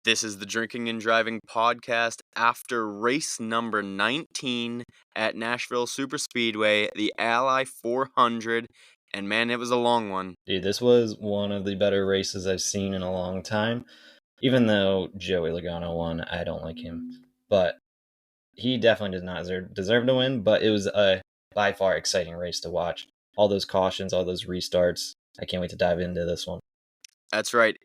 This is the Drinking and Driving podcast after race number 19 at Nashville Superspeedway, the Ally 400. And man, it was a long one. Dude, this was one of the better races I've seen in a long time. Even though Joey Logano won, I don't like him. But he definitely did not deserve to win, but it was a by far exciting race to watch. All those cautions, all those restarts. I can't wait to dive into this one. That's right.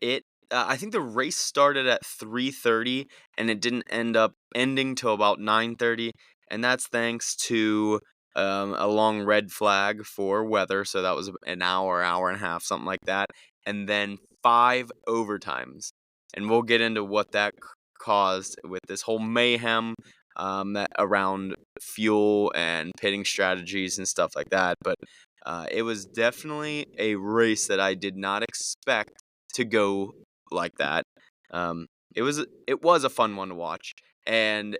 I think the race started at 3:30 and it didn't end up ending till about 9:30, and that's thanks to a long red flag for weather, so that was an hour and a half, something like that, and then 5 overtimes. And we'll get into what that caused with this whole mayhem around fuel and pitting strategies and stuff like that. But it was definitely a race that I did not expect to go like that. It was a fun one to watch, and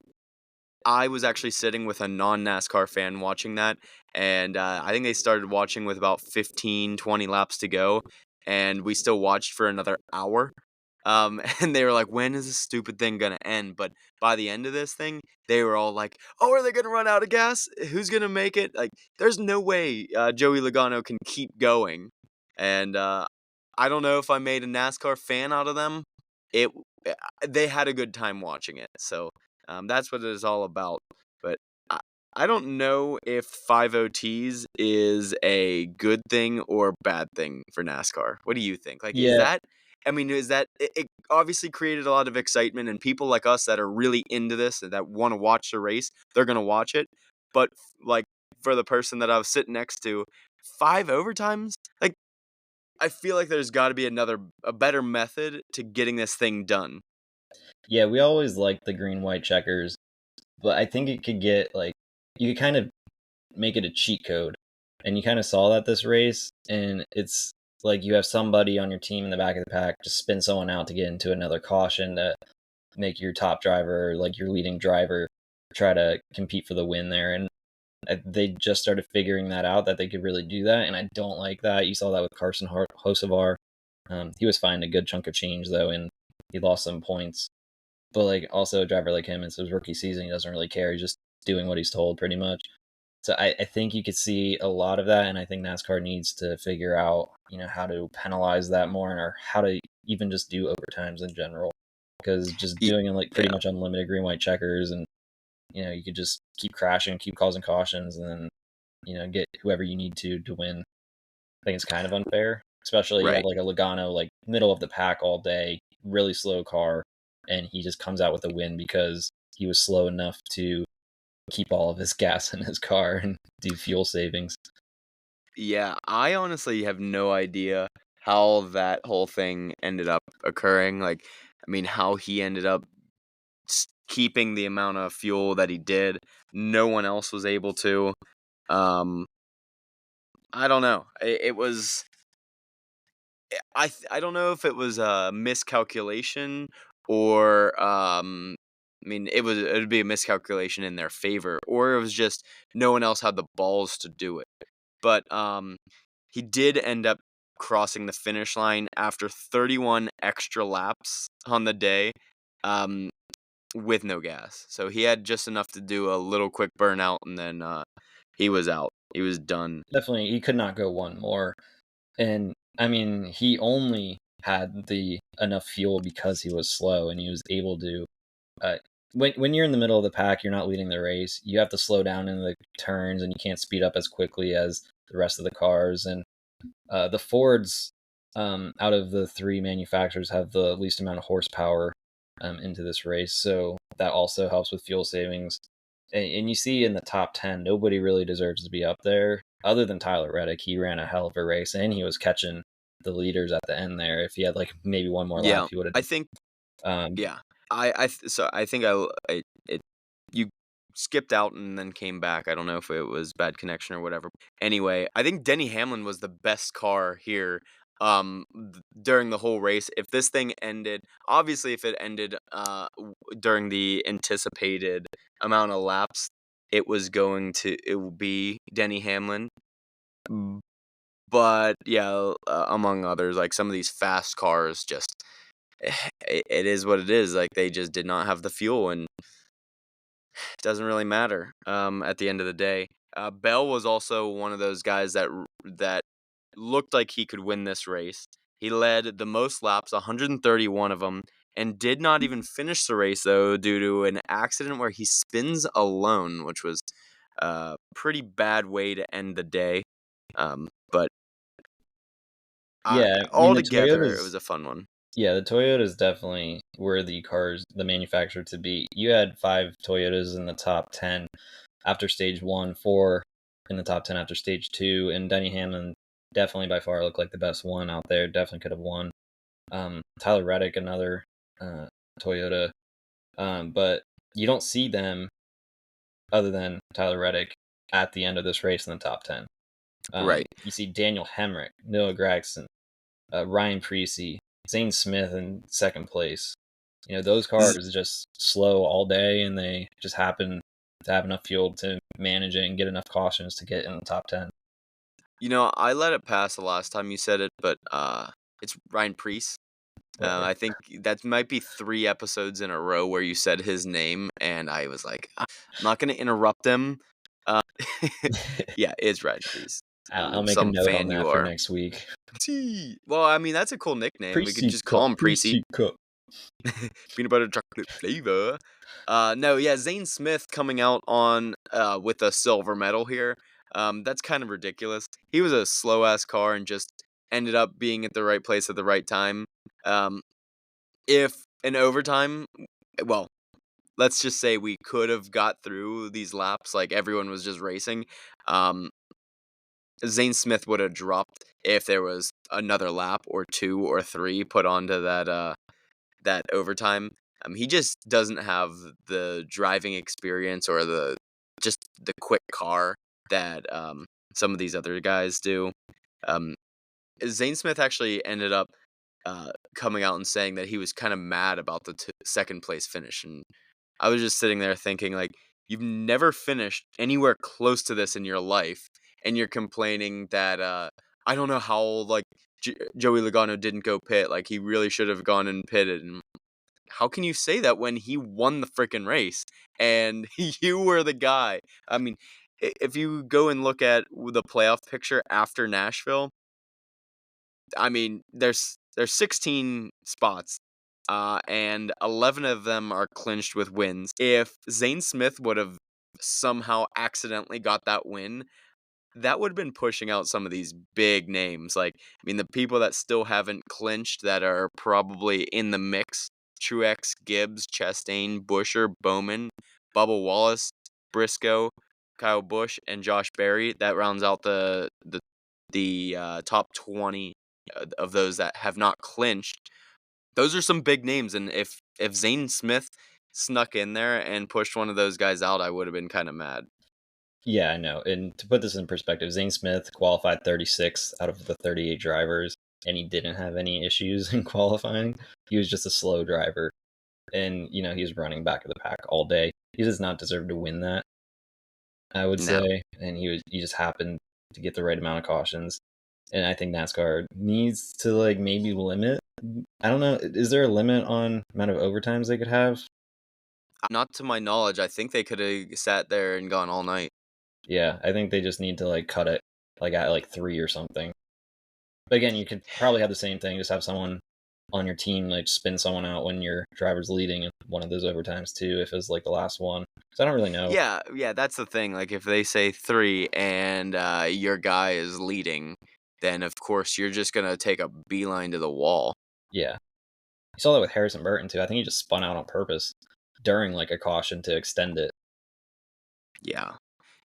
I was actually sitting with a non-NASCAR fan watching that, and I think they started watching with about 15, 20 laps to go, and we still watched for another hour. And they were like, "When is this stupid thing gonna end?" But by the end of this thing, they were all like, "Oh, are they gonna run out of gas? Who's gonna make it?" Like, there's no way Joey Logano can keep going, and I don't know if I made a NASCAR fan out of them. It they had a good time watching it, so that's what it is all about. But I, I don't know if 5 OTs is a good thing or bad thing for NASCAR. What do you think? Like, is Yeah, that? I mean, is that it obviously created a lot of excitement, and people like us that are really into this and that want to watch the race, they're gonna watch it. But like for the person that I was sitting next to, 5 overtimes, like I feel like there's got to be a better method to getting this thing done. yeah, we always liked the green white checkers, but I think it could get like you could kind of make it a cheat code. And you kind of saw that this race, and it's like you have somebody on your team in the back of the pack just spin someone out to get into another caution to make your top driver, like your leading driver, try to compete for the win there. And they just started figuring that out, that they could really do that. And I don't like that. You saw that with Carson Hocevar. He was fined a good chunk of change though, and he lost some points. But like also a driver like him, it's his rookie season. He doesn't really care. He's just doing what he's told pretty much. So I think you could see a lot of that, and I think NASCAR needs to figure out, how to penalize that more, or how to even just do overtimes in general. Because just Y- doing like pretty Yeah. much unlimited green white checkers, and you could just keep crashing, keep causing cautions, and then get whoever you need to win. I think it's kind of unfair, especially you have Right. like a Logano like middle of the pack all day, really slow car, and he just comes out with a win because he was slow enough to keep all of his gas in his car and do fuel savings. Yeah, I honestly have no idea how that whole thing ended up occurring. Like, I mean, how he ended up keeping the amount of fuel that he did. No one else was able to. Um, I don't know. It was. I don't know if it was a miscalculation or I mean it'd be a miscalculation in their favor, or it was just no one else had the balls to do it. But he did end up crossing the finish line after 31 extra laps on the day, um, with no gas. So he had just enough to do a little quick burnout, and then he was out. He was done. Definitely, he could not go one more. And I mean, he only had the enough fuel because he was slow, and he was able to. Uh, when you're in the middle of the pack, you're not leading the race. You have to slow down in the turns, and you can't speed up as quickly as the rest of the cars. And the Fords, out of the three manufacturers, have the least amount of horsepower into this race, so that also helps with fuel savings. And you see in the top 10, nobody really deserves to be up there other than Tyler Reddick. He ran a hell of a race, and he was catching the leaders at the end there. If he had like maybe one more lap, Yeah, he would I think. have. Yeah, so I think you skipped out and then came back. I don't know if it was bad connection or whatever. Anyway, I think Denny Hamlin was the best car here during the whole race. If this thing ended, obviously if it ended during the anticipated amount of laps, it will be Denny Hamlin. Mm. But yeah, among others, like some of these fast cars just it is what it is. Like, they just did not have the fuel, and it doesn't really matter at the end of the day. Bell was also one of those guys that looked like he could win this race. He led the most laps, 131 of them, and did not even finish the race though due to an accident where he spins alone, which was a pretty bad way to end the day. But Yeah, I mean the altogether, it Toyotas. was a fun one. Yeah, the Toyotas definitely were the cars, the manufacturer to beat. You had 5 Toyotas in the top 10 after stage one, 4 in the top 10 after stage two, and Denny Hamlin definitely by far looked like the best one out there. Definitely could have won. Tyler Reddick, another Toyota, but you don't see them other than Tyler Reddick at the end of this race in the top 10. Right. You see Daniel Hemrick, Noah Gragson, Ryan Preece, Zane Smith in second place. You know, those cars just slow all day, and they just happen to have enough fuel to manage it and get enough cautions to get in the top 10. I let it pass the last time you said it, but it's Ryan Preece. Whatever. I think that might be 3 episodes in a row where you said his name, and I was like, I'm not gonna interrupt him." Uh, yeah, it's Ryan Preece. I'll Ooh, make a some note on fan you that for are. next week. Well, I mean, that's a cool nickname. We could Precy just cup, call him Preecey. Precy cup. Peanut butter chocolate flavor. No, yeah, Zane Smith coming out on with a silver medal here. That's kind of ridiculous. He was a slow ass car and just ended up being at the right place at the right time. Um, if in overtime, well, let's just say we could have got through these laps like everyone was just racing. Um, Zane Smith would have dropped if there was another lap or 2 or 3 put onto that overtime. He just doesn't have the driving experience or the quick car that some of these other guys do. Um, Zane Smith actually ended up coming out and saying that he was kind of mad about the second place finish, and I was just sitting there thinking like, you've never finished anywhere close to this in your life, and you're complaining that I don't know how like Joey Logano didn't go pit, like he really should have gone and pitted, and how can you say that when he won the freaking race and you were the guy? I mean, if you go and look at the playoff picture after Nashville, I mean, there's 16 spots, and 11 of them are clinched with wins. If Zane Smith would have somehow accidentally got that win, that would have been pushing out some of these big names. Like, I mean, the people that still haven't clinched that are probably in the mix: Truex, Gibbs, Chastain, Busher, Bowman, Bubba Wallace, Briscoe, Kyle Busch, and Josh Berry. That rounds out the top 20 of those that have not clinched. Those are some big names, and if Zane Smith snuck in there and pushed one of those guys out, I would have been kind of mad. Yeah, I know. And to put this in perspective, Zane Smith qualified 36 out of the 38 drivers, and he didn't have any issues in qualifying. He was just a slow driver, and he was running back of the pack all day. He does not deserve to win that, I would No. say, and he just happened to get the right amount of cautions. And I think NASCAR needs to like maybe limit. I don't know. Is there a limit on amount of overtimes they could have? Not to my knowledge. I think they could have sat there and gone all night. Yeah, I think they just need to like cut it like at like 3 or something. But again, you could probably have the same thing. Just have someone on your team like spin someone out when your driver's leading in one of those overtimes too, if it's like the last one. Because I don't really know. Yeah, yeah, that's the thing. Like, if they say 3 and your guy is leading, then of course you're just gonna take a beeline to the wall. Yeah, you saw that with Harrison Burton too. I think he just spun out on purpose during like a caution to extend it. Yeah.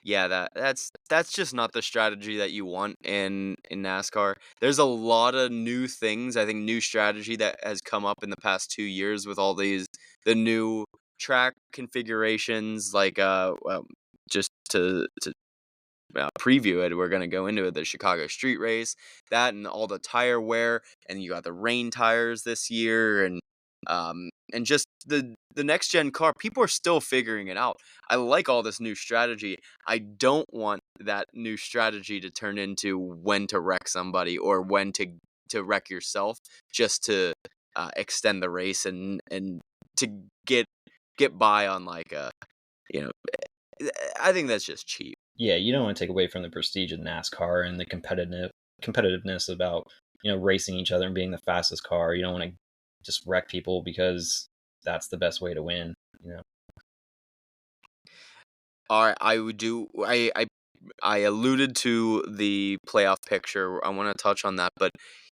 Yeah, that's just not the strategy that you want in NASCAR. There's a lot of new things, I think new strategy that has come up in the past 2 years with all the new track configurations, like just to preview it, we're going to go into it, the Chicago street race, that and all the tire wear, and you got the rain tires this year, and just the next gen car. People are still figuring it out. I like all this new strategy. I don't want that new strategy to turn into when to wreck somebody or when to wreck yourself just to extend the race and to get by on like a you know I think that's just cheap. Yeah, you don't want to take away from the prestige of NASCAR and the competitiveness about racing each other and being the fastest car. You don't want to just wreck people because that's the best way to win. You know. All right, I would do. I alluded to the playoff picture. I want to touch on that, but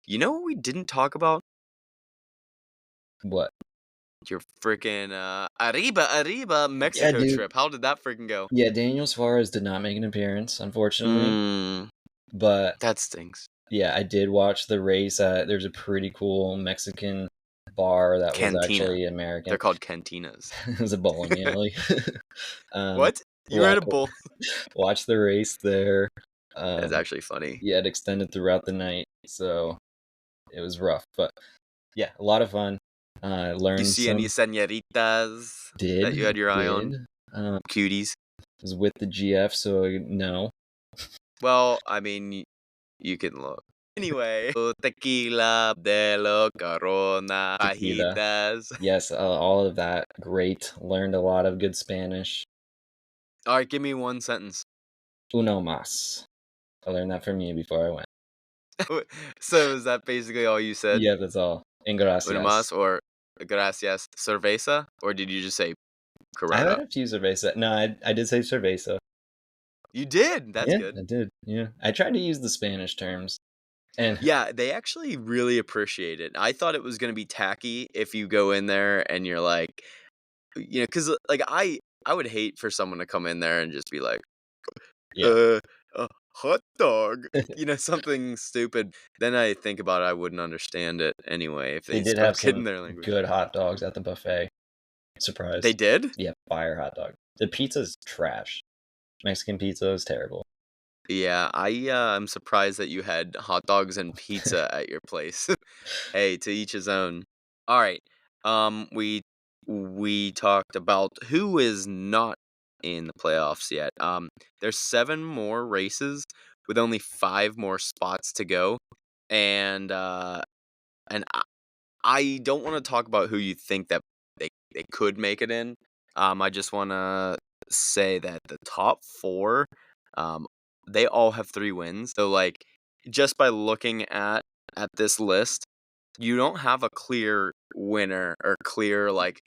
you know what we didn't talk about? What? Your freaking Arriba Yeah, Mexico dude. trip. How did that freaking go? Yeah, Daniel Suarez did not make an appearance, unfortunately. Mm, But that stinks. yeah, I did watch the race. There's a pretty cool Mexican bar that was Cantina. actually American. They're called cantinas. It was a bowling alley. um, What? You were wa- at a bowl? watch the race there. That's Um, actually funny. yeah, it extended throughout the night, so it was rough, but yeah, a lot of fun. You Learned see any some. senoritas that you had your eye Did on? Cuties. was with the GF, so no Well, I mean, you can look. Anyway, tequila, Modelo, Corona, tequila. fajitas. Yes, all of that great. Learned a lot of good Spanish. All right, give me one sentence. Uno más. I learned that from you before I went. So is that basically all you said? Yeah, that's all. And Una gracias. más or gracias cerveza? Or did you just say I've Corona? had a few cerveza. No, I did say cerveza. You did. That's Yeah, good. I did. Yeah, I tried to use the Spanish terms, and Yeah, they actually really appreciate it. I thought it was gonna be tacky if you go in there and you're like, because like I would hate for someone to come in there and just be like, yeah, uh, a hot dog, something stupid. Then I think about it, I wouldn't understand it anyway if they they did have spoke it in some their language. good hot dogs at the buffet. They Surprise. did? Yeah, fire hot dog. The pizza's trash. Mexican pizza is terrible. Yeah, I'm surprised that you had hot dogs and pizza at your place. Hey, to each his own. All right. We talked about who is not in the playoffs yet. There's 7 more races with only 5 more spots to go, and I don't want to talk about who you think that they could make it in. I just want to say that the top 4, um, they all have 3 wins. So like just by looking at this list, you don't have a clear winner or clear like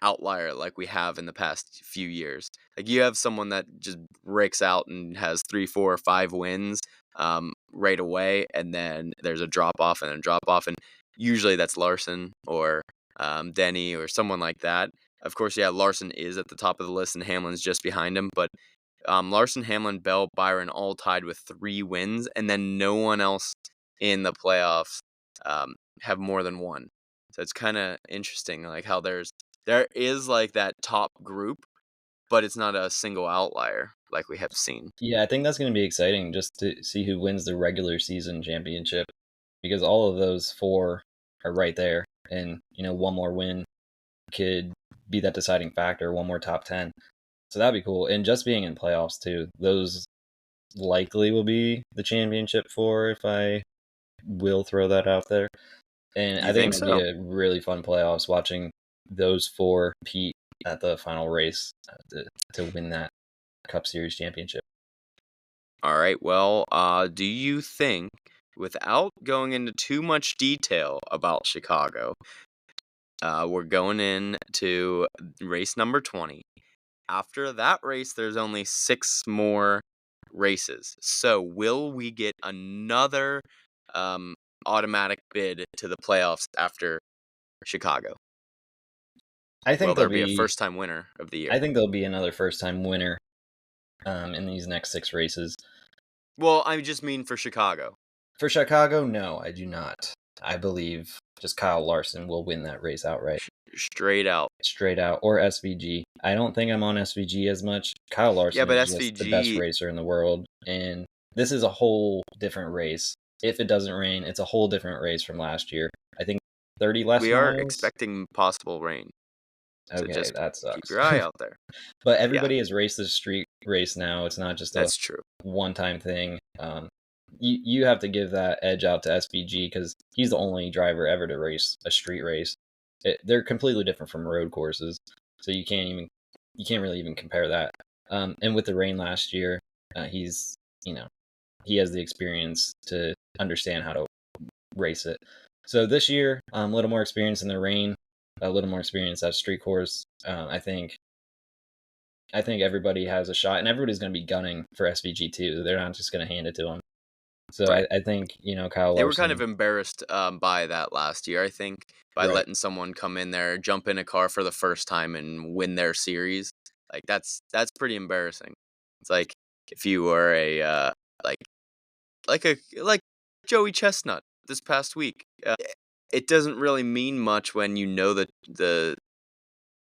outlier like we have in the past few years. Like you have someone that just breaks out and has 3, 4, or 5 wins right away, and then there's a drop off and a drop off, and usually that's Larson or Denny or someone like that. Of course, yeah, Larson is at the top of the list and Hamlin's just behind him, but Larson, Hamlin, Bell, Byron all tied with 3 wins, and then no one else in the playoffs have more than 1. So it's kind of interesting, like how there is like that top group, but it's not a single outlier like we have seen. Yeah, I think that's going to be exciting just to see who wins the regular season championship because all of those 4 are right there, and one more win could be that deciding factor. One more top 10, so that'd be cool. And just being in playoffs too, those likely will be the championship 4 if I will throw that out there. And I You think think it'll be so? a really fun playoffs watching those 4 compete at the final race to win that Cup Series championship. All right. Well, do you think, without going into too much detail about Chicago, we're going into race number 20. After that race, there's only 6 more races. So, will we get another um, automatic bid to the playoffs after Chicago? I Will think there there'll be a be first time winner of the year? I think there'll be another first time winner in these next 6 races. Well, I just mean for Chicago. For Chicago, no, I do not. I believe just Kyle Larson will win that race outright. Straight out. Straight out, or SVG. I don't think I'm on SVG as much. Kyle Yeah, Larson but is just the best SVG, racer in the world, and this is a whole different race. If it doesn't rain, it's a whole different race from last year. I think 30 less we are miles. expecting possible rain. So Okay, just that keep sucks. your eye out there. But Yeah, everybody has raced the street race now. It's not just a that's true. one-time thing. you have to give that edge out to SVG because he's the only driver ever to race a street race. They're completely different from road courses, so you can't really even compare that. And with the rain last year, he's you know he has the experience to understand how to race it. So this year, a little more experience in the rain, a little more experience at street course. I think everybody has a shot, and everybody's going to be gunning for SVG too. They're not just going to hand it to him. So Right. I think Kyle They were kind Larson. of embarrassed by that last year, I think, by Right. letting someone come in there, jump in a car for the first time and win their series. Like that's pretty embarrassing. It's like if you were a like like Joey Chestnut this past week. It doesn't really mean much when you know that the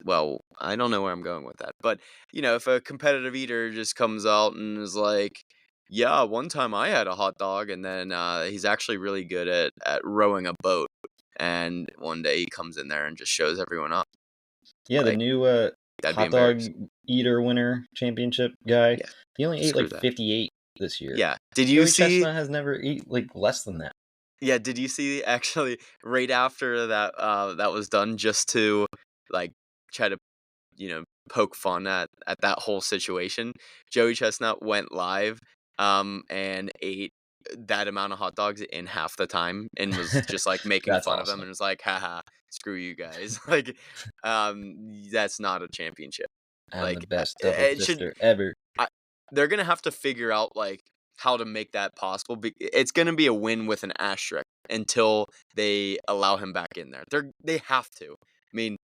well, I don't know where I'm going with that, but if a competitive eater just comes out and is like, "Yeah, one time I had a hot dog," and then he's actually really good at rowing a boat, and one day he comes in there and just shows everyone up, Yeah, the like new that'd be hot dog embarrassing. eater winner championship guy. Yeah, He only ate screw like that. 58 this year. Yeah, did you Joey see? Chestnut has never eat like less than that. Yeah, did you see actually right after that was done, just to like try to poke fun at that whole situation. Joey Chestnut went live, and ate that amount of hot dogs in half the time and was just, like, making That's fun of them awesome. and was like, "Haha, screw you guys." Like, that's not a championship. I'm the Like, best double it should fister ever. I they're gonna have to figure out, like, how to make that possible. It's gonna be a win with an asterisk until they allow him back in there. They have to. I mean,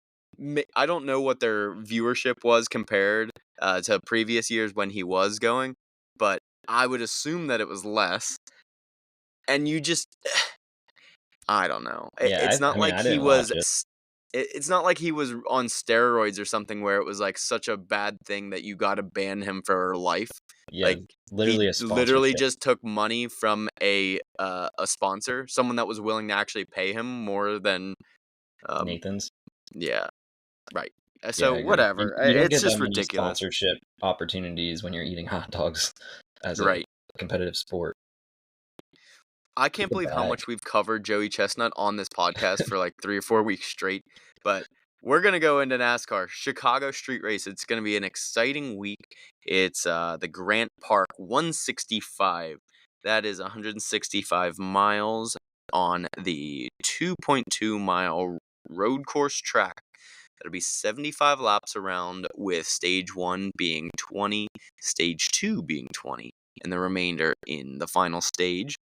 I don't know what their viewership was compared to previous years when he was going, but I would assume that it was less. And you just, I don't know. It's Yeah, not I mean like I he didn't was. watch it. It's not like he was on steroids or something where it was like such a bad thing that you got to ban him for life. Yeah, Like literally he a literally sponsorship. just took money from a sponsor, someone that was willing to actually pay him more than um Nathan's. yeah, right. Yeah, So I agree. whatever. You don't It's get that just many ridiculous. sponsorship opportunities when you're eating hot dogs as a Right. competitive sport. I Get can't the believe how bag. much we've covered Joey Chestnut on this podcast for like 3 or 4 weeks straight, but we're gonna go into NASCAR, Chicago Street Race. It's gonna be an exciting week. It's the Grant Park 165. That is 165 miles on the 2.2-mile road course track. That'll be 75 laps around, with stage 1 being 20, stage 2 being 20, and the remainder in the final stage.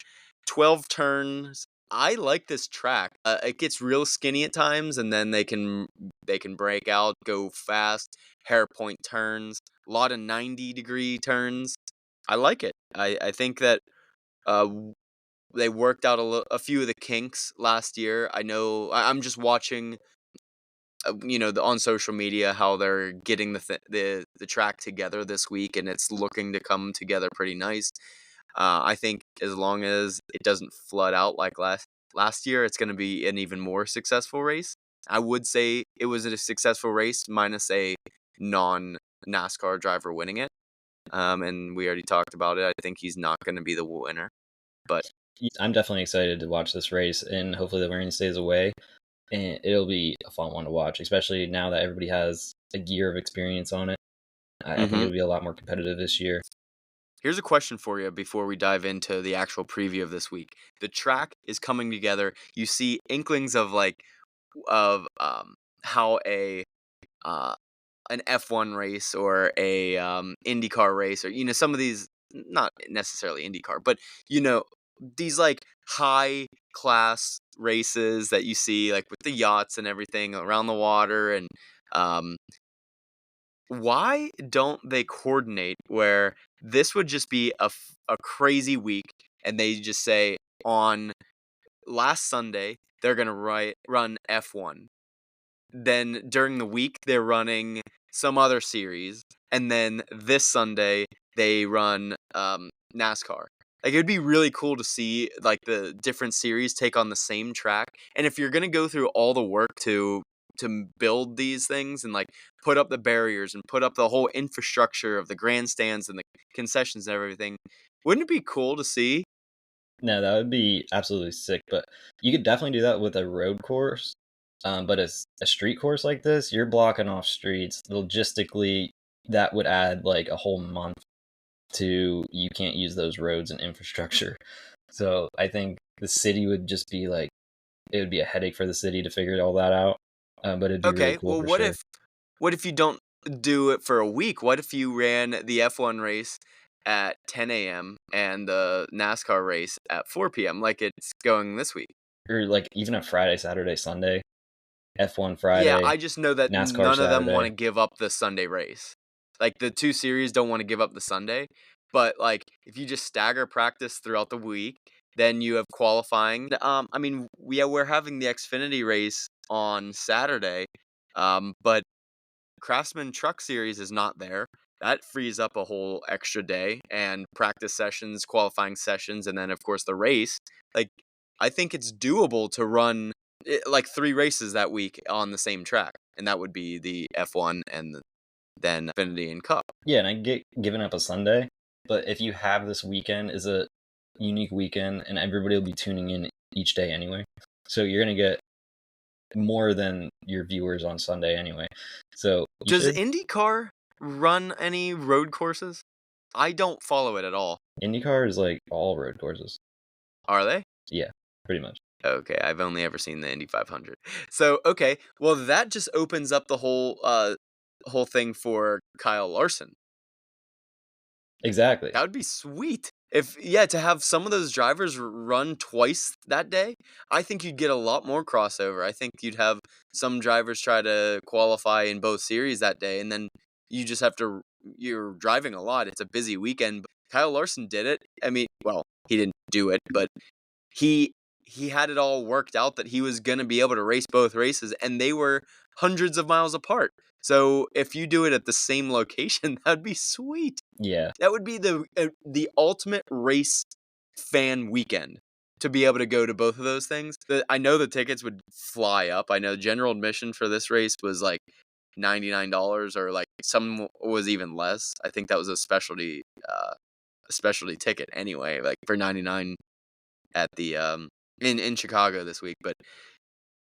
12 turns. I like this track. It gets real skinny at times, and then they can break out, go fast, hairpoint turns, a lot of 90-degree turns. I like it. I think that they worked out a few of the kinks last year. I know I'm just watching, on social media how they're getting the track together this week, and it's looking to come together pretty nice. I think as long as it doesn't flood out like last year, it's going to be an even more successful race. I would say it was a successful race minus a non NASCAR driver winning it. And we already talked about it. I think he's not going to be the winner, but I'm definitely excited to watch this race, and hopefully the rain stays away. And it'll be a fun one to watch, especially now that everybody has a year of experience on it. I think hmm it'll be a lot more competitive this year. here's a question for you before we dive into the actual preview of this week. The track is coming together. You see inklings of how uh, an F1 race or a IndyCar race, or some of these, not necessarily IndyCar, but these like high class races that you see like with the yachts and everything around the water. And um why don't they coordinate where this would just be a crazy week, and they just say on last Sunday they're going to run F1, then during the week they're running some other series, and then this Sunday they run NASCAR. Like, it'd be really cool to see like the different series take on the same track. And if you're gonna go through all the work to build these things and like put up the barriers and put up the whole infrastructure of the grandstands and the concessions and everything, wouldn't it be cool to see? No, that would be absolutely sick. But you could definitely do that with a road course. But as a street course like this, you're blocking off streets. Logistically, that would add like a whole month to you can't use those roads and infrastructure. So I think the city would just be like it would be a headache for the city to figure all that out. But it'd be really Okay, cool well, for sure. what if you don't do it for a week? What if you ran the F1 race at 10 a.m. and the NASCAR race at 4 p.m. like it's going this week? Or like even a Friday, Saturday, Sunday, F1 Yeah, Friday, I just know that NASCAR none of them want Saturday. to give up the Sunday race. Like the two series don't want to give up the Sunday, but like if you just stagger practice throughout the week, then you have qualifying. I mean, yeah, we're having the Xfinity race on Saturday, but Craftsman Truck Series is not there. That frees up a whole extra day and practice sessions, qualifying sessions, and then of course the race. Like I think it's doable to run like 3 races that week on the same track, and that would be the F1 and then Infinity and Cup. Yeah, and I get giving up a Sunday, but if you have this weekend is a unique weekend and everybody will be tuning in each day anyway. So you're gonna get more than your viewers on Sunday anyway. So you Does should IndyCar run any road courses? I don't follow it at all. IndyCar is like all road courses. Are they? Yeah, pretty much. Okay, I've only ever seen the Indy 500. So, okay, well that just opens up the whole thing for Kyle Larson. Exactly. That would be sweet. If yeah, to have some of those drivers run twice that day, I think you'd get a lot more crossover. I think you'd have some drivers try to qualify in both series that day, and then you just have to you're driving a lot. It's a busy weekend. But Kyle Larson did it. I mean, well, he didn't do it, but he he had it all worked out that he was going to be able to race both races, and they were hundreds of miles apart. So if you do it at the same location, that'd be sweet. Yeah. That would be the ultimate race fan weekend to be able to go to both of those things. I know the tickets would fly up. I know general admission for this race was like $99 or like some was even less. I think that was a specialty ticket anyway, like for 99 at the in Chicago this week, but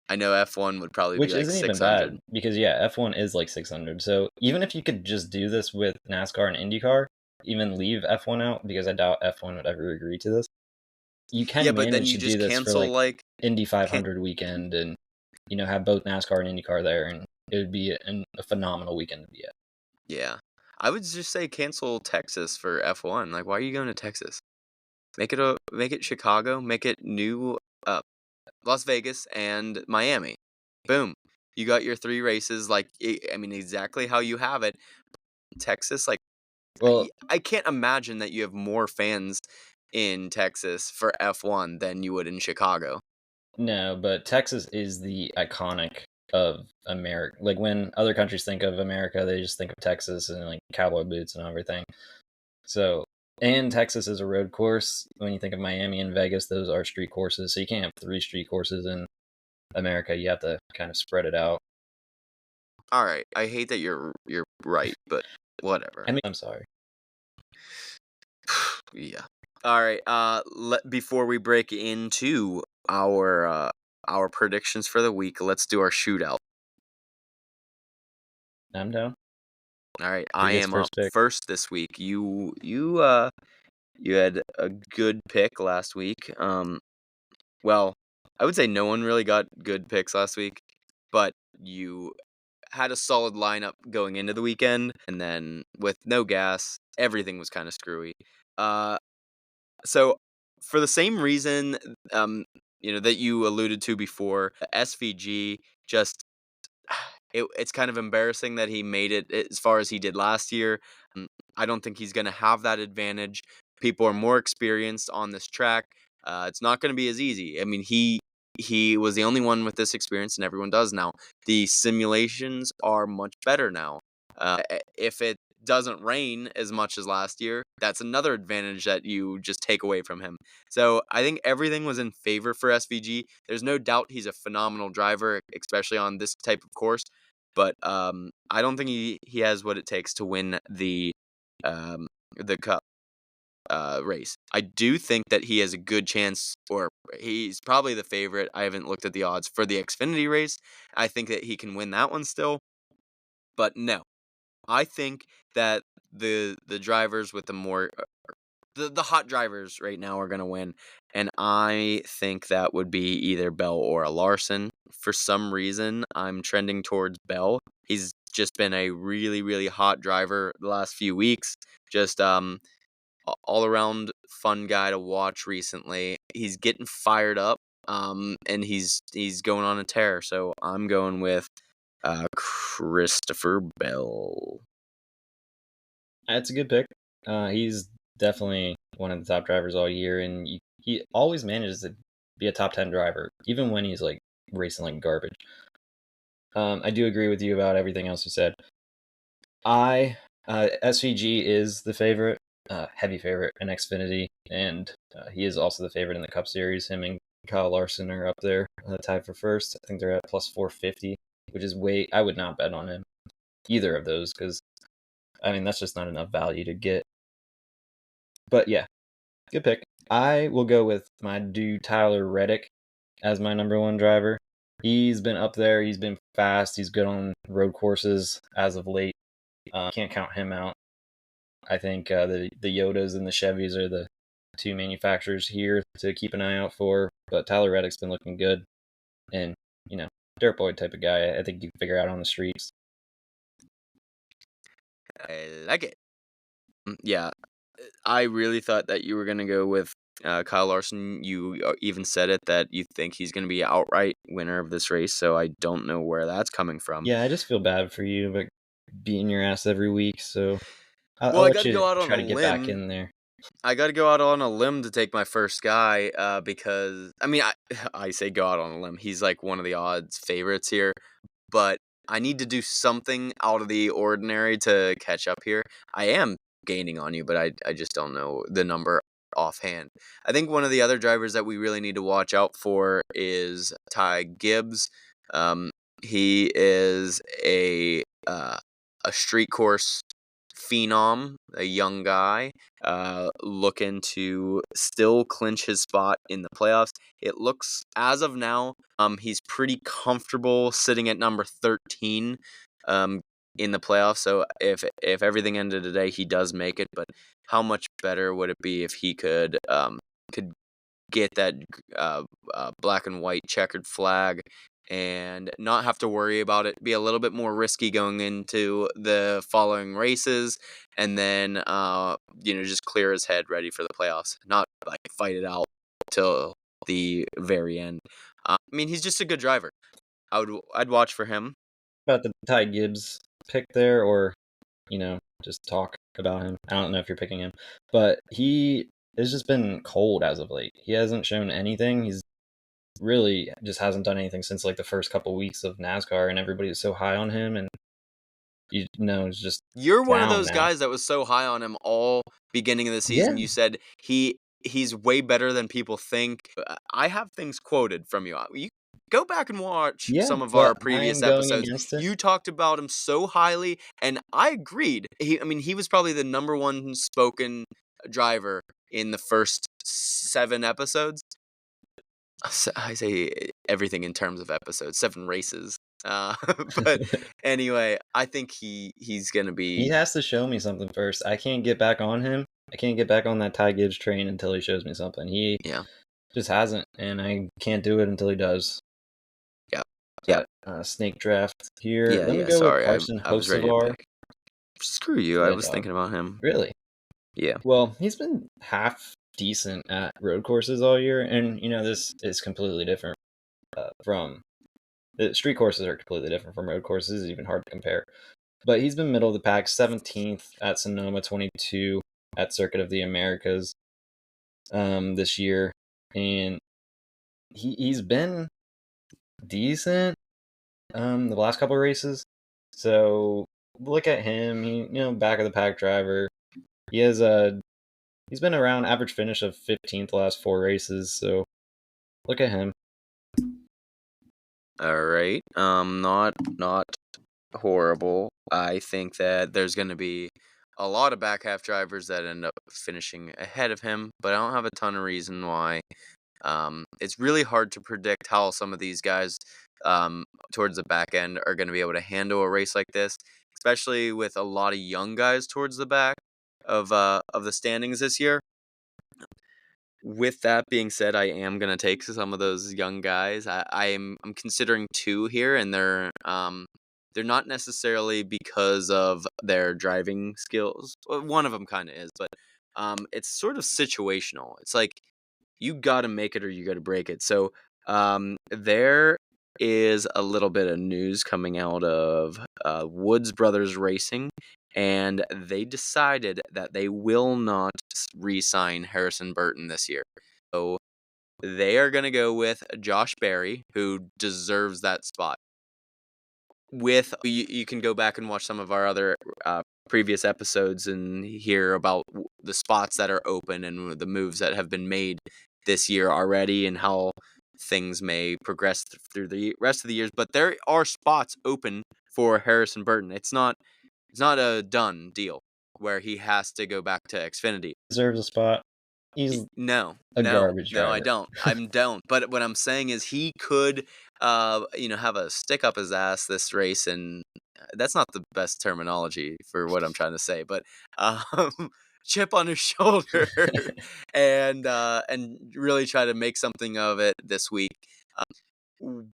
I know F1 would probably be Which like isn't even 600. bad because yeah, F1 is like 600. So even if you could just do this with NASCAR and IndyCar, even leave F1 out because I doubt F1 would ever agree to this. You Yeah, can but then manage you to do just this for cancel like like Indy can 500 weekend and have both NASCAR and IndyCar there and it would be a phenomenal weekend to be at. yeah. I would just say cancel Texas for F1. Like why are you going to Texas? Make it Chicago, make it new uh Las Vegas and Miami. Boom. You got your 3 races like I mean exactly how you have it. Texas like Well, I can't imagine that you have more fans in Texas for F1 than you would in Chicago. no, but Texas is the iconic of America. Like when other countries think of America, they just think of Texas and like cowboy boots and everything. So, and Texas is a road course. When you think of Miami and Vegas, those are street courses. So you can't have 3 street courses in America. You have to kind of spread it out. All right, I hate that you're right, but whatever. I mean, I'm sorry. Yeah. All right. Before we break into our predictions for the week, let's do our shootout. I'm down. All right, Who I gets am up first pick? first this week. You had a good pick last week. Well, I would say no one really got good picks last week, but you had a solid lineup going into the weekend, and then with no gas, everything was kind of screwy. Uh, so for the same reason, that you alluded to before, SVG just it's kind of embarrassing that he made it as far as he did last year. Mm, I don't think he's going to have that advantage. People are more experienced on this track. It's not going to be as easy. I mean, he was the only one with this experience, and everyone does now. The simulations are much better now. If it doesn't rain as much as last year, that's another advantage that you just take away from him. So I think everything was in favor for SVG. There's no doubt he's a phenomenal driver, especially on this type of course. But I don't think he has what it takes to win um, the cup. race. I do think that he has a good chance, or he's probably the favorite. I haven't looked at the odds for the Xfinity race. I think that he can win that one still, but no, I think that the drivers with the more the hot drivers right now are going to win, and I think that would be either Bell or a Larson. For some reason, I'm trending towards Bell. He's just been a really, really hot driver the last few weeks. Just all around fun guy to watch recently. He's getting fired up, and he's going on a tear. So I'm going with Christopher Bell. That's a good pick. He's definitely one of the top drivers all year, and he always manages to be a top 10 driver, even when he's like racing like garbage. I do agree with you about everything else you said. SVG is the favorite, heavy favorite in Xfinity, and he is also the favorite in the Cup Series. Him and Kyle Larson are up there, tied for first. I think they're at plus 450, which is way. I would not bet on him either of those because I mean that's just not enough value to get. But yeah, good pick. I will go with my dude Tyler Reddick as my number one driver. He's been up there. He's been fast. He's good on road courses as of late. Can't count him out. I think the Yodas and the Chevys are the two manufacturers here to keep an eye out for. But Tyler Reddick's been looking good, and dirt boy type of guy. I think you can figure out on the streets. I like it. Yeah, I really thought that you were gonna go with Kyle Larson. You even said it that you think he's gonna be outright winner of this race. So I don't know where that's coming from. Yeah, I just feel bad for you, but beating your ass every week. So I'll Well, I let got to you go out on try a to get back limb. in there. I got to go out on a limb to take my first guy because I mean I say go out on a limb. He's like one of the odds favorites here, but I need to do something out of the ordinary to catch up here. I am gaining on you, but I just don't know the number offhand. I think one of the other drivers that we really need to watch out for is Ty Gibbs. Um, he is a street course phenom, a young guy, looking to still clinch his spot in the playoffs. It looks, as of now, he's pretty comfortable sitting at number 13 in the playoffs. So if everything ended today, he does make it. But how much better would it be if he could get that black and white checkered flag and not have to worry about it, be a little bit more risky going into the following races, and then just clear his head ready for the playoffs, not like fight it out till the very end. I mean, he's just a good driver. I'd watch for him. About the Ty Gibbs pick there, or just talk about him. I don't know if you're picking him, but he has just been cold as of late. He hasn't shown anything. He's really just hasn't done anything since like the first couple weeks of NASCAR, and everybody was so high on him, and it's just You're one of down those now. guys that was so high on him all beginning of the season. Yeah, You said he's way better than people think. I have things quoted from you. You go back and watch yeah, some of our but previous I'm going episodes. against it. You talked about him so highly, and I agreed. I mean, he was probably the number one spoken driver in the first 7 episodes. I say everything in terms of episodes, 7 races. Uh, but anyway, I think he's gonna He be. has to show me something first. I can't get back on him. I can't get back on that Ty Gibbs train until he shows me something. He Yeah, just hasn't, and I can't do it until he does. yeah, yeah, But snake draft here. yeah, Let me yeah. go with Sorry, Carson I was ready to Hocevar. pick. Screw you. I Red was Dog. thinking about him. Really? Yeah. Well, he's been half decent at road courses all year, and this is completely different from the street courses are completely different from road courses. It's even hard to compare. But he's been middle of the pack, 17th at Sonoma, 22 at Circuit of the Americas this year, and he's been decent the last couple of races. So look at him. Back of the pack driver. He has he's been around average finish of 15th the last 4 races. So look at him. All right. Not horrible. I think that there's gonna be a lot of back half drivers that end up finishing ahead of him, but I don't have a ton of reason why. It's really hard to predict how some of these guys um, towards the back end are going to be able to handle a race like this, especially with a lot of young guys towards the back of the standings this year. With that being said, I am gonna take some of those young guys. I'm considering two here, and they're not necessarily because of their driving skills. Well, one of them kind of is, but it's sort of situational. It's like you got to make it or you got to break it. So there is a little bit of news coming out of Woods Brothers Racing, and they decided that they will not re-sign Harrison Burton this year. So they are going to go with Josh Berry, who deserves that spot. You can go back and watch some of our other previous episodes and hear about the spots that are open and the moves that have been made this year already and how things may progress through the rest of the years. But there are spots open for Harrison Burton. It's not a done deal where he has to go back to Xfinity. Deserves a spot. He's No, a no, garbage no, I driver. don't. I don't. But what I'm saying is he could, have a stick up his ass this race, and that's not the best terminology for what I'm trying to say, but um, chip on his shoulder, and really try to make something of it this week.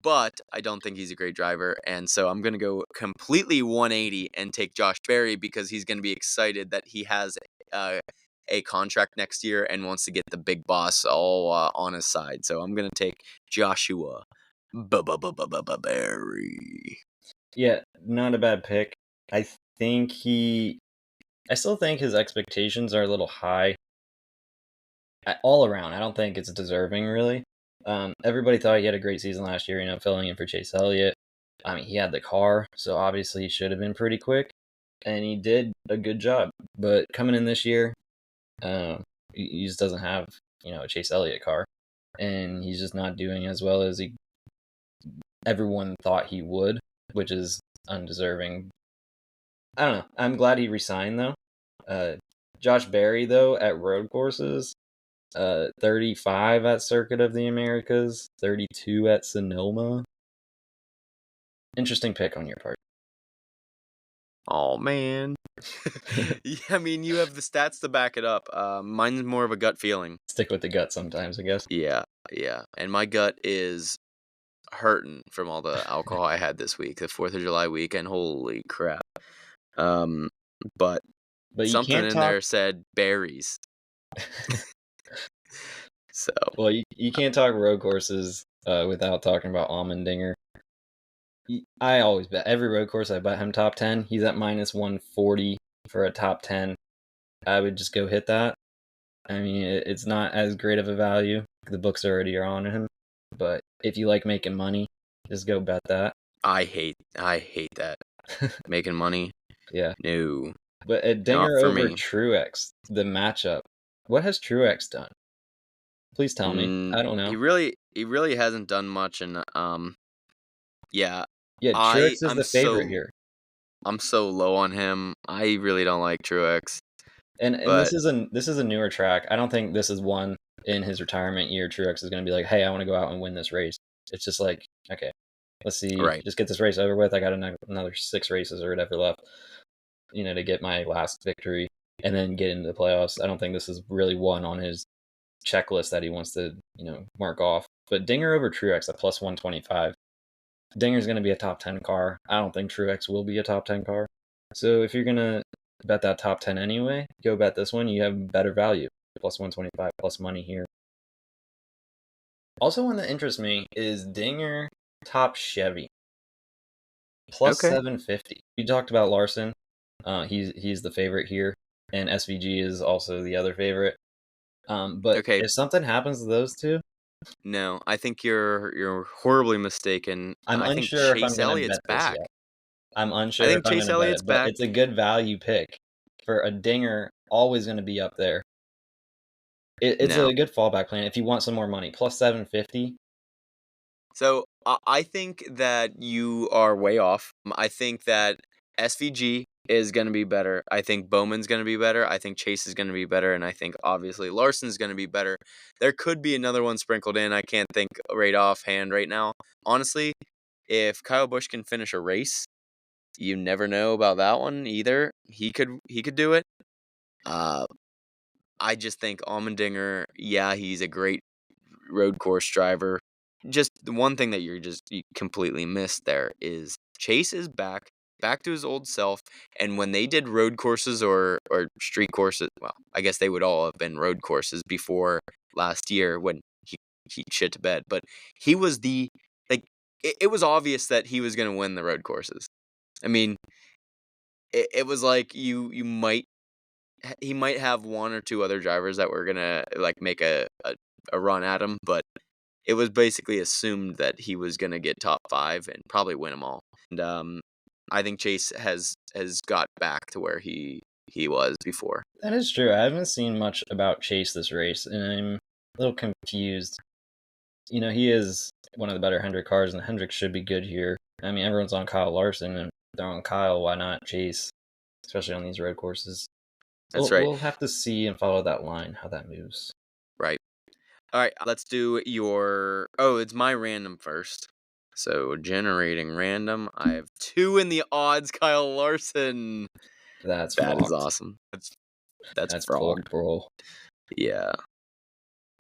But I don't think he's a great driver, and so I'm gonna go completely 180 and take Josh Berry because he's gonna be excited that he has uh, a contract next year and wants to get the big boss all on his side. So I'm gonna take Joshua Berry. Yeah, not a bad pick. I think I still think his expectations are a little high. All around, I don't think it's deserving, really. Everybody thought he had a great season last year, filling in for Chase Elliott. I mean, he had the car, so obviously he should have been pretty quick, and he did a good job. But coming in this year, he just doesn't have, a Chase Elliott car, and he's just not doing as well as everyone thought he would, which is undeserving. I don't know. I'm glad he resigned though. Josh Berry though at road courses, 35 at Circuit of the Americas, 32 at Sonoma. Interesting pick on your part. Oh man. Yeah, I mean you have the stats to back it up. Mine's more of a gut feeling. Stick with the gut sometimes, I guess. Yeah, yeah. And my gut is hurting from all the alcohol I had this week, the 4th of July weekend. Holy crap. Um, but But you something can't in talk. there said berries. So Well, you can't talk road courses without talking about Allmendinger. I always bet every road course I bet him top 10. He's at minus 140 for a top 10. I would just go hit that. I mean, it's not as great of a value. The books already are on him. But if you like making money, just go bet that. I hate that. Making money. Yeah. No. But at Not Dinger for over me. Truex, the matchup. What has Truex done? Please tell me. I don't know. He really hasn't done much, and yeah, Yeah, Truex is I'm the favorite so here. I'm so low on him. I really don't like Truex, And but this is a newer track. I don't think this is one in his retirement year. Truex is going to be like, "Hey, I want to go out and win this race." It's just like, okay, let's see, right. just get this race over with. I got another 6 races or whatever left, to get my last victory and then get into the playoffs. I don't think this is really one on his checklist that he wants to, mark off. But Dinger over Truex at plus 125. Dinger's going to be a top 10 car. I don't think Truex will be a top 10 car. So if you're going to bet that top 10 anyway, go bet this one. You have better value. Plus 125, plus money here. Also, one that interests me is Dinger top Chevy. Plus Okay. 750. We talked about Larson. He's the favorite here. And SVG is also the other favorite. But Okay. if something happens to those two, No, I think you're horribly mistaken. I'm I think unsure if I'm Chase going to Elliott's bet this back. yet. I'm I unsure if think I'm going Chase to bet Elliott's it, but back. it's a good value pick for a Dinger. Always going to be up there. It's No. a good fallback plan if you want some more money. Plus 750. So I think that you are way off. I think that SVG is going to be better. I think Bowman's going to be better. I think Chase is going to be better. And I think, obviously, Larson's going to be better. There could be another one sprinkled in. I can't think right offhand right now. Honestly, if Kyle Busch can finish a race, you never know about that one either. He could do it. Uh, I just think Allmendinger, yeah, he's a great road course driver. Just the one thing that you completely missed there is Chase is back to his old self. And when they did road courses or street courses, well, I guess they would all have been road courses before last year when he shit to bed. But he was like it was obvious that he was going to win the road courses. I mean, it was like he might have one or two other drivers that were gonna like make a run at him, but it was basically assumed that he was gonna get top 5 and probably win them all. And I think Chase has got back to where he was before. That is true. I haven't seen much about Chase this race, and I'm a little confused. He is one of the better Hendrick cars, and Hendrick should be good here. I mean, everyone's on Kyle Larson, and if they're on Kyle, why not Chase? Especially on these road courses. That's We'll, right. we'll have to see and follow that line, how that moves. Right. All right, let's do your. Oh, it's my random first. So generating random. I have 2 in the odds. Kyle Larson. That's That is fucked. awesome. That's That's frog. fucked, bro. Yeah.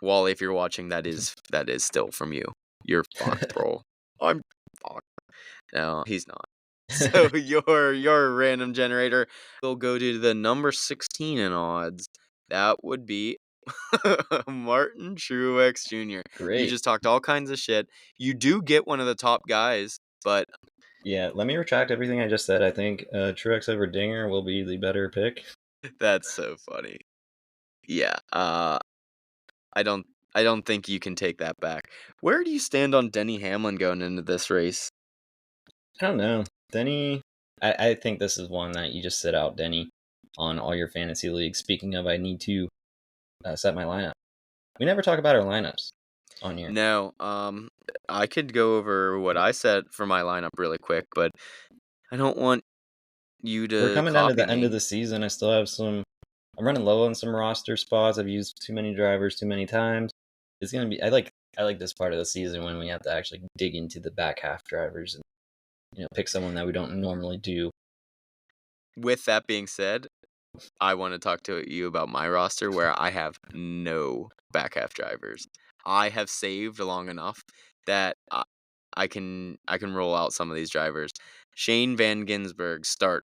Wally, if you're watching, that is still from you. You're fucked, bro. I'm fucked. No, he's not. So your random generator will go to the number 16 in odds. That would be Martin Truex Jr. You Great. just talked all kinds of shit. You do get one of the top guys, but Yeah, let me retract everything I just said. I think Truex over Dinger will be the better pick. that's so funny. Yeah. I don't I don't think you can take that back. Where do you stand on Denny Hamlin going into this race? I don't know. Denny, I think this is one that you just sit out Denny on all your fantasy leagues. Speaking of, I need to set my lineup. We never talk about our lineups on here. No, I could go over what I said for my lineup really quick, but I don't want you We're to coming down to copy the end of me. the season. I still have some. I'm running low on some roster spots. I've used too many drivers too many times. It's gonna be. I like this part of the season when we have to actually dig into the back half drivers and pick someone that we don't normally do. With that being said, I want to talk to you about my roster where I have no back half drivers. I have saved long enough that I can roll out some of these drivers. Shane Van Gisbergen, start.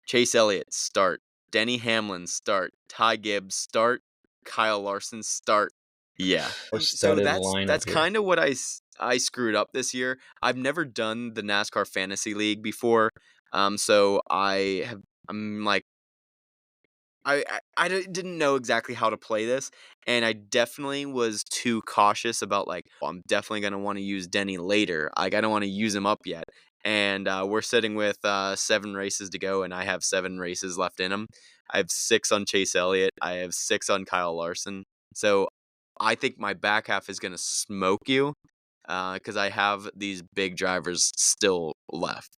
Chase Elliott, start. Denny Hamlin, start. Ty Gibbs, start. Kyle Larson, start. Yeah. So Studded that's lineup here. kind of what I screwed up this year. I've never done the NASCAR Fantasy League before. So I'm like didn't know exactly how to play this, and I definitely was too cautious about like, well, I'm definitely gonna want to use Denny later. Like, I don't want to use him up yet. And we're sitting with 7 races to go, and I have 7 races left in him. I have 6 on Chase Elliott. I have 6 on Kyle Larson. So I think my back half is gonna smoke you because I have these big drivers still left.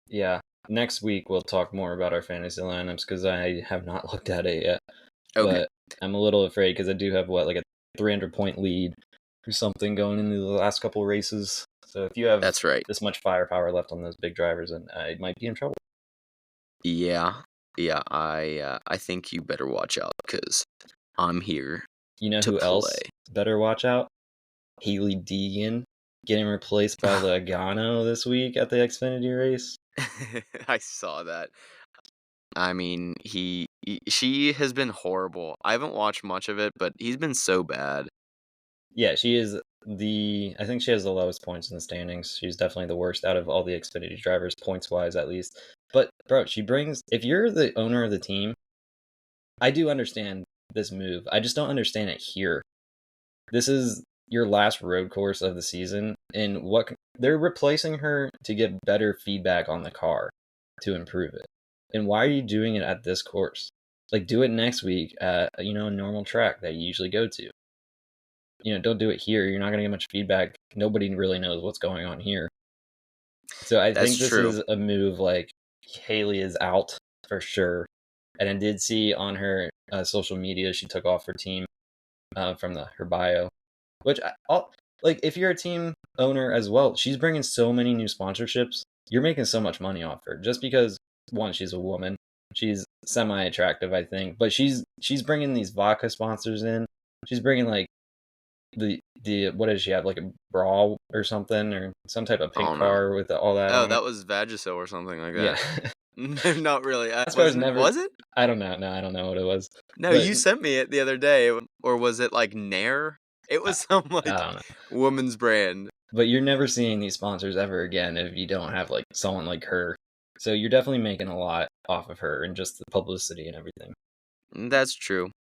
Yeah. Next week we'll talk more about our fantasy lineups because I have not looked at it yet. Okay, But I'm a little afraid because I do have like a 300-point lead or something going into the last couple races. So if you have that's right. this much firepower left on those big drivers, then I might be in trouble. Yeah, yeah. I think you better watch out because I'm here You know to who else play. better watch out? Haley Deegan getting replaced by Logano this week at the Xfinity race. I saw that. I mean, she has been horrible. I haven't watched much of it, but he's been so bad. Yeah, she is I think she has the lowest points in the standings. She's definitely the worst out of all the Xfinity drivers, points wise at least. But bro, if you're the owner of the team, I do understand this move. I just don't understand it here. This is your last road course of the season, and they're replacing her to get better feedback on the car to improve it. And why are you doing it at this course? Like, do it next week at a normal track that you usually go to. Don't do it here. You're not going to get much feedback. Nobody really knows what's going on here. So I That's think this true. is a move like Haley is out for sure. And I did see on her social media she took off her team from her bio, which like if you're a team owner as well, she's bringing so many new sponsorships. You're making so much money off her just because one, she's a woman, she's semi attractive, I think, but she's bringing these vodka sponsors in. She's bringing like the what does she have, like a bra or something, or some type of I pink don't know. car with all that Oh, on it. that was Vagisil or something like Yeah. that. Not really. NASCAR's Wasn't never. was it? I don't know. No, I don't know what it was, No, but you sent me it the other day, or was it like Nair? It I, was some I like don't know. woman's brand. But you're never seeing these sponsors ever again if you don't have like someone like her. So you're definitely making a lot off of her and just the publicity and everything. That's true.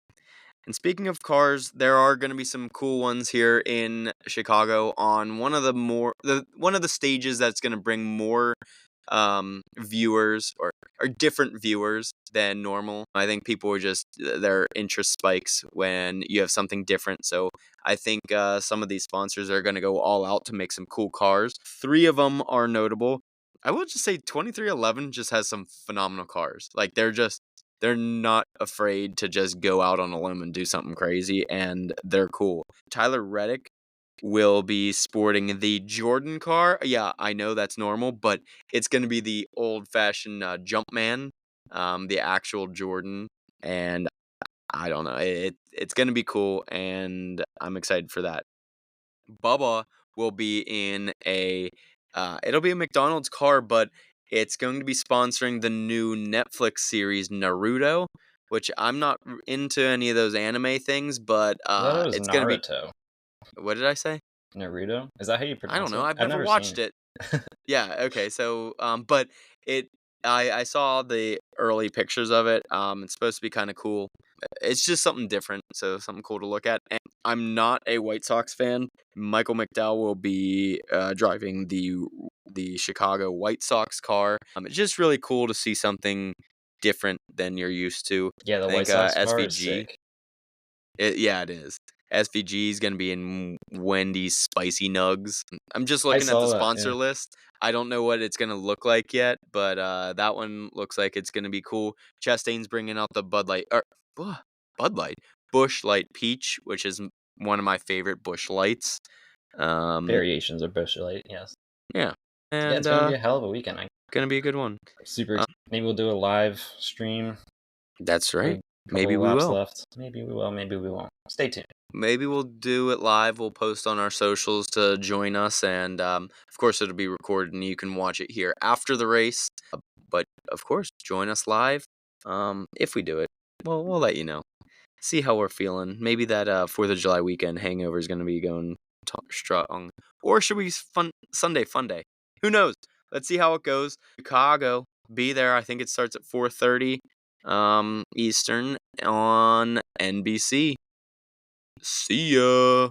And speaking of cars, there are going to be some cool ones here in Chicago on one of the stages that's going to bring more viewers or different viewers than normal. I think people are just their interest spikes when you have something different. So I think some of these sponsors are going to go all out to make some cool cars. Three of them are notable. I will just say 2311 just has some phenomenal cars. Like they're not afraid to just go out on a limb and do something crazy, and they're cool. Tyler Reddick will be sporting the Jordan car. Yeah, I know that's normal, but it's going to be the old-fashioned Jumpman, the actual Jordan, and I don't know. It's going to be cool, and I'm excited for that. Bubba will be in it'll be a McDonald's car, but it's going to be sponsoring the new Netflix series Naruto, which I'm not into any of those anime things, but I thought it was it's gonna be. Naruto. What did I say? Naruto? Is that how you I don't pronounce know. it? I've I've never never seen watched it. it. Yeah, okay. So, but it I saw the early pictures of it. It's supposed to be kind of cool. It's just something different, so something cool to look at. And I'm not a White Sox fan. Michael McDowell will be driving the Chicago White Sox car. It's just really cool to see something different than you're used to. Yeah, the I White think Sox car is SVG. sick. Yeah, it is. SVG is gonna be in Wendy's Spicy Nugs. I'm just I looking at the saw that. sponsor Yeah, list. I don't know what it's gonna look like yet, but that one looks like it's gonna be cool. Chastain's bringing out the Bud Light or Bud Light Bush Light Peach, which is one of my favorite Bush Lights. Um, variations of Busch Light. Yes. yeah, Yeah, and it's gonna be a hell of a weekend. I'm gonna be a good one. super. Uh, Maybe we'll do a live stream that's right. with a couple Maybe of we laps will. left. Maybe we will. Maybe we won't. Stay tuned. Maybe we'll do it live. We'll post on our socials to join us, and of course, it'll be recorded, and you can watch it here after the race. But of course, join us live if we do it. Well, we'll let you know. See how we're feeling. Maybe that 4th of July weekend hangover is going to be going strong, or should we Sunday fun day? Who knows? Let's see how it goes. Chicago, be there. I think it starts at 4:30 Eastern on NBC. See ya.